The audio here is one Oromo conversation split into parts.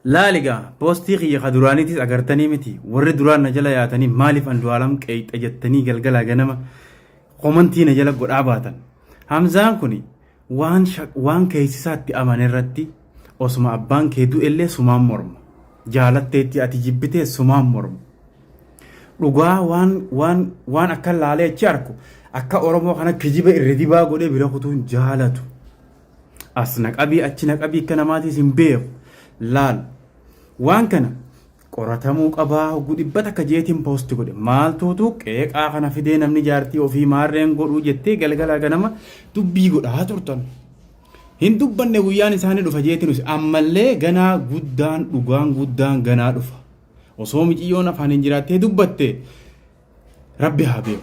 Laaligaa poostii kiyya kaduraaniitis agartanii miti warri duraan na jala yaatanii maaliif Andu'aalam qeexa jettanii galgala ganama komantii na jala godhaa baatan. Hamzaan kun waan keessisaatti amane irratti osuma abbaan kee du'ellee sumaan morma. Jaalatteetti ati jibbitee sumaan morma. Dhugaa waan akka laalee achi arku akka Oromoo kana kijiba irra dibaa godhee bira kutuun jaalatu. As naqabii achi naqabii akka namaatis hin beeku. Laal waan kana qoratamuu qabaa gudibbat akka jeetiin poosti godhe maaltuutu qeeqaa kana fidee namni jaartii ofii maarreen godhuu jettee galgala ganama dubbii godhaa turtan. Hin dubbanne guyyaan isaanii dhufa jeetinus ammallee ganaa guddaan dhugaan guddaan ganaa dhufa. Osoo miciyyoon afaan hin jiraattee dubbatte rabbi haa beeku.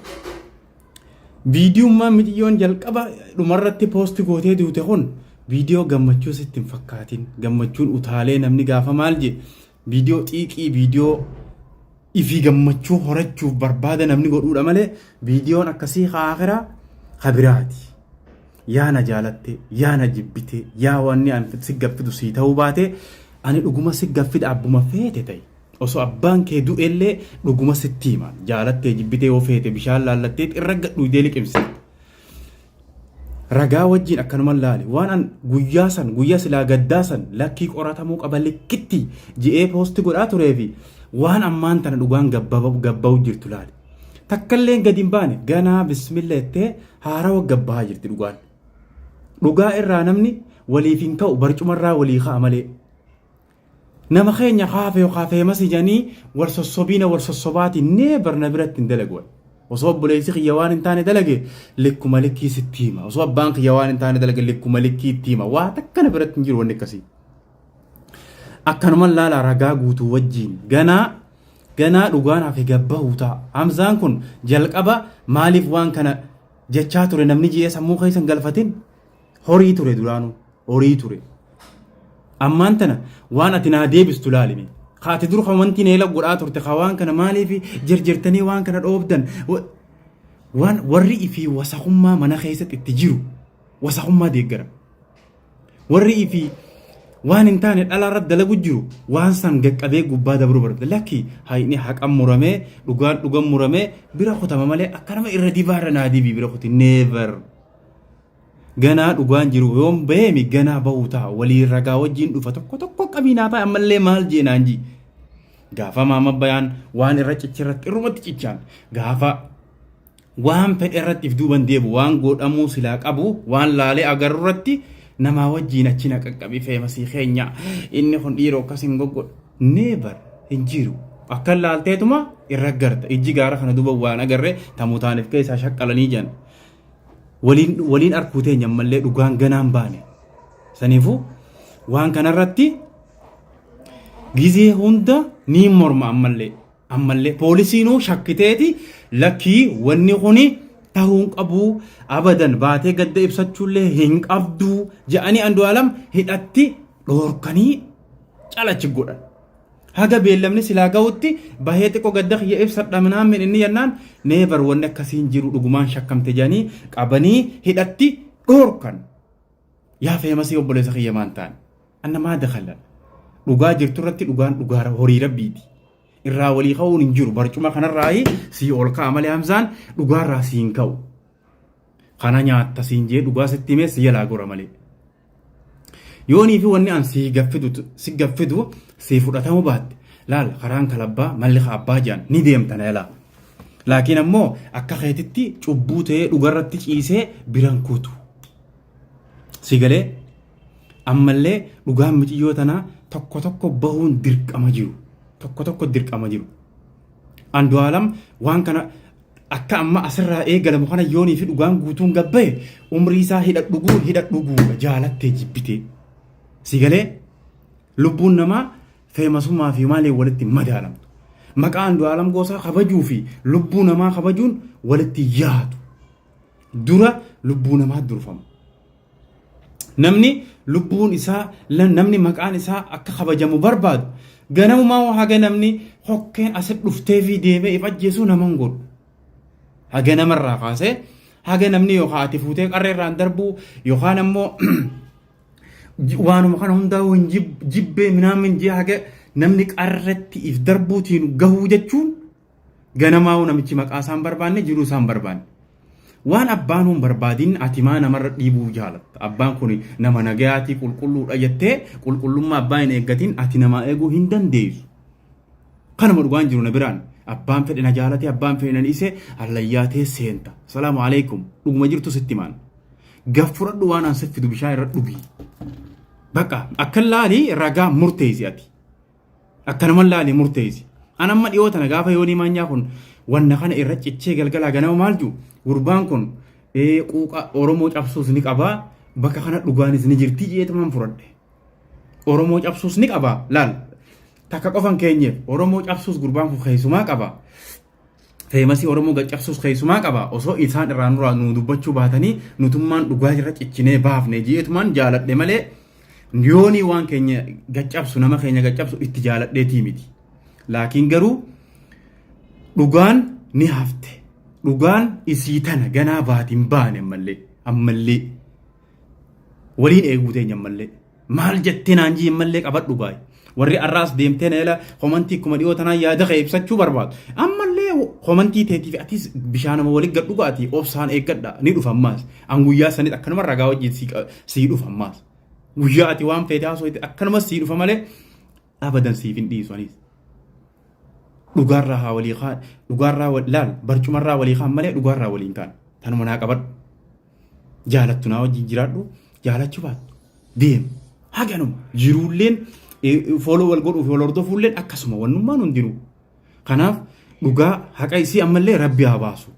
Viidiyummaan miciyyoon jalqaba dhumarratti poosti gootee duute kun viidiyoo gammachuu sitti hin fakkaatin. Gammachuun utaalee namni gaafa maal je viidiyoo xiiqii viidiyoo ifii gammachuu horachuuf barbaada namni godhuudha malee viidiyoon akkasii akhiraa kabiraati. Yaa na jaalatte yaa na jibbite yaa wanni an si gaffidu sii ta'uu baate ani dhuguma si gaffida abbuma feete ta'e. Osoo abbaan kee du'ellee dhuguma sitti hima jaalattee jibbitee yoo feete bishaan laallattee irra gadhuu idee liqimsite. Ragaa wajjin akkanuma laali waan an guyyaa silaa gaddaa san lakkii qoratamuu qaba likkitti ji'ee poosti godhaa tureefi waan ammaan tana dhugaan gabba'u jirtu laali. Takkallee gadi hin baane ganaa bismillah jettee haarawa gabbahaa jirti dhugaan. Dhugaa irraa namni waliif hin ka'u barcumarraa walii ka'a malee. Nama keenya kaafee masijanii warsossobaati nee barna biratti hin dalagu. Osoo obboleessi kiyya waan hin taane dalage likkuma likkii sitti hima. Osoo abbaan kiyya waan hin taane dalage likkuma likkii itti hima. Waa takkana biratti hin jiru wanni akkasii. Akkanuma laala ragaa guutuu wajjin ganaa dhugaan hafe gabbahuu ta'a. Hamzaan kun jalqaba maaliif waan kana jechaa ture namni ji'ee sammuu keessan galfatin horii ture duraanuu horii ture. Ammaan tana waan ati naa deebistu laalime. Kaati dur wanti neela godhaa turte waan kana maaliif jirjirtanii waan kana dhoobdan waan warri ifii wasaqummaa mana keessatti itti jiru wasaqummaa deeggara. Warri ifii waan hin taane dhalaarra dalagu jiru waan san gaqqabee gubbaa dabruu barbaada. Lakki hayni haqan muramee dhugaan muramee bira kutama malee akkanuma irra dibaarra naa dibii bira kuti never. Ganaa dhugaan jiru yoom beemi ganaa bahuu ta'a walii ragaa wajjin dhufa tokko qabiinaa ta'a ammallee maal jeenaan ji. Gaafa maama bayaan waan irra cichirratti irrumatti cichaan gaafa waan fedhe irratti if duuban deebu waan godhamuu silaa qabu waan laalee agarurratti namaa wajjin achi na qaqqabii feemasii keenya inni kun dhiiroo akkas hin goggodhu neebar hin jiru. Akka laalteetuma irra garta ijji gaara kana duuba waan agarree tamuutaaniif keessaa shaqqalanii jiran. Waliin arkuu teenya ammallee dhugaan ganaan baane. Saniifuu waan kanarratti gizee hunda ni morma ammallee poolisiinuu shakkiteeti lakkii wanni kuni ta'uun qabu abadan baatee gadda ibsachuullee hin qabdu jedhanii Andu'aalam hidhatti dhoorkanii calachi godhan. Haga beellamni silaa ga'utti bahee xiqqoo gadda kiyya ibsadha minaan inni yennaan neebar wanni akkasiin jiru dhugumaan shakkamte jedhanii qabanii hidhatti dhoorkan. Yaa feemasii obboleessa kiyya maan ta'an annamaa dakhalan dhugaa jirtu irratti dhugaa horii rabbiiti. Irraa walii ka'uun hin jiru barcuma kanarraa sii ol ka'a malee Hamzaan dhugaarraa sii hin ka'u. Kana nyaatta siin jee dhugaa sitti himee si jalaa gora malee. Yoonii fi wanni an si gaffidu si fudhatamu baatte laal karaan kalabbaa malli abbaa jaan ni deemtana yalaa. Laakiin ammoo akka keetitti cubbuu ta'ee dhugarratti ciisee biran kuutu. Sigalee ammallee dhugaan miciyyoo tanaa tokko bahuun dirqama jiru. Tokko dirqama jiru. Andu'aalam waan kana akka amma asirraa eegalamu kana yoonii fi dhugaan guutuun gabbaye umrii isaa hidhadhuguu jaalattee jibbitee. Sigalee lubbuun namaa feemasummaa fi maalee walitti madaalamtu. Maqaa Andu'aalam Goosaa kabajuu fi lubbuu namaa kabajuun walitti yaadu. Dura lubbuu namaa durfama. Namni lubbuun isaa namni maqaan isaa akka kabajamu barbaadu ganamumaa haga namni hokkeen asitti dhuftee fi deemee if ajjeesuu naman godhu. Haga namarraa kaasee haga namni yookaan ati fuutee qarreerraan darbuu yookaan ammoo waanuma kana hundaa jibbee minaamin jee haga namni qarratti if darbuutiin gahuu jechuun ganamaa namichi maqaa isaan barbaanne jiruu isaan barbaanne. Waan abbaan hun barbaadin ati maa namarra dhiibuu jaalatta. Abbaan kun nama nagayaatii qulqulluudha jettee qulqullummaa abbaa hin eeggatin ati nama eeguu hin dandeessu. Kanuma dhugaan jiru na biraan. Abbaan fedhe na jaalate abbaan fedhe na dhiise allayyaatee seenta. Salaamu alaikum. Dhuguma jirtu sitti maan. Gaffuradhu waan an siffidu bishaan irra dhugi. Bakka akka laali ragaa murteessi ati. Akkanuma laali murteessi. An amma dhiyoota na gaafa yoonii maanyaa kun wanna kana irra cichee galgalaa ganama maal jiru gurbaan kun quuqa Oromoo cabsuus ni qabaa bakka kana dhugaanis ni jirti jeetaman furadhe. Oromoo cabsuus ni qabaa laal takka qofan keenyeef Oromoo cabsuus gurbaan kun keessumaa qabaa. Feemasii Oromoo gaccabsuus keessumaa qabaa osoo isaan irraa nuraa nu dubbachuu baatanii nutummaan dhugaa irra ciccinee baafne jeetumaan jaaladhe malee yoonii waan keenya gaccabsu nama keenya gaccabsu itti jaaladheetii miti. Laakiin garuu dhugaan ni hafte. Dhugaan isii tana ganaa baatiin baane ammallee waliin eeguu teenya ammallee maal jettee naan jii ammallee qabadhu baay'ee warri arraas deemtee na ila komantii kuma dhiyoo tanaa yaada kee ibsachuu barbaadu ammallee komantii teetiif atis bishaanama walii gad dhugaatii obsaan eeggadha ni dhufammaas an guyyaa sanit akkanuma ragaa wajjin sii dhufammaas guyyaa ati waan feetee haasoo akkanuma sii dhufa malee abadan siif hin dhiisu anis. Dhugaarraa walii kaan dhugaarraa laal barcumarraa walii kaan malee dhugaarraa waliin kaan tanuma naa qabadhu jaalattu naa wajjin jiraadhu jaalachuu baattu deem haganuma jiruulleen fooloo wal godhuuf wal hordofuulleen akkasuma wannummaan hundinuu kanaaf dhugaa haqa isii ammallee rabbi haa baasu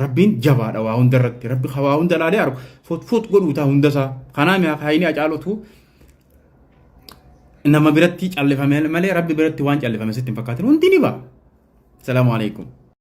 rabbiin jabaadha waa hunda irratti rabbi waa hunda laalee argu foot godhuu taa hundasaa kanaaf haayini acaalotu nama biratti callifame malee rabbi biratti waan callifame sitti hin fakkaatin hundi ni ba'a. Assalamu alaikum.